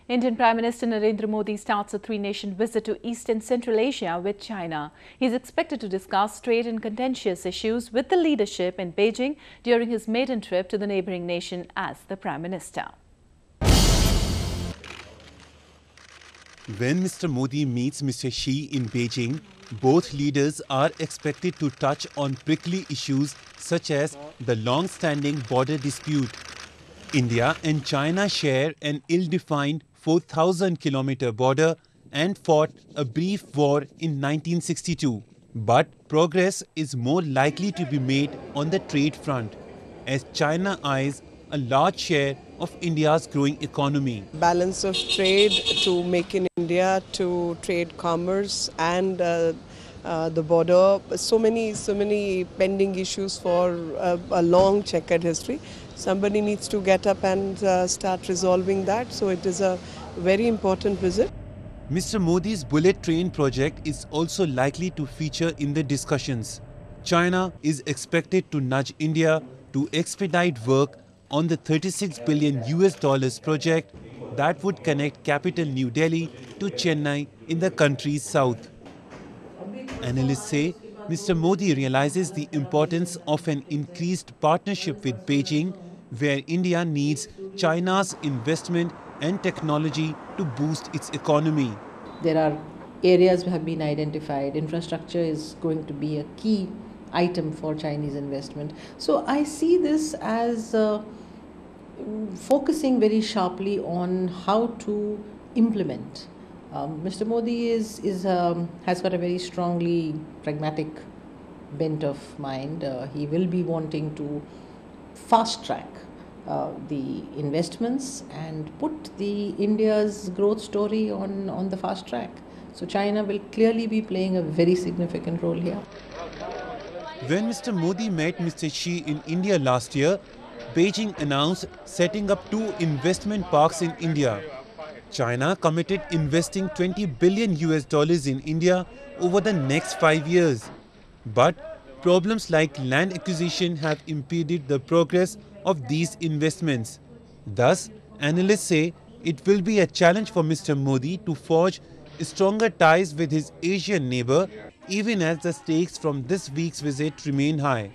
Indian Prime Minister Narendra Modi starts a three-nation visit to East and Central Asia with China. He is expected to discuss trade and contentious issues with the leadership in Beijing during his maiden trip to the neighboring nation as the Prime Minister. When Mr. Modi meets Mr. Xi in Beijing, both leaders are expected to touch on prickly issues such as the long-standing border dispute. India and China share an ill-defined 4,000-kilometer border and fought a brief war in 1962. But progress is more likely to be made on the trade front, as China eyes a large share of India's growing economy. Balance of trade to make in India, to trade commerce and the border. So many pending issues for a long checkered history. Somebody needs to get up and start resolving that. So it is a very important visit. Mr. Modi's bullet train project is also likely to feature in the discussions. China is expected to nudge India to expedite work on the $36 billion project that would connect capital New Delhi to Chennai in the country's south. Analysts say Mr. Modi realizes the importance of an increased partnership with Beijing, where India needs China's investment and technology to boost its economy. There are areas that have been identified. Infrastructure is going to be a key item for Chinese investment. So I see this as focusing very sharply on how to implement. Mr. Modi has got a very strongly pragmatic bent of mind. He will be wanting to fast track the investments and put the India's growth story on the fast track. So China will clearly be playing a very significant role here. When Mr. Modi met Mr. Xi in India last year, Beijing announced setting up 2 investment parks in India. China committed investing $20 billion in India over the next 5 years. But problems like land acquisition have impeded the progress of these investments. Thus, analysts say it will be a challenge for Mr. Modi to forge stronger ties with his Asian neighbor, even as the stakes from this week's visit remain high.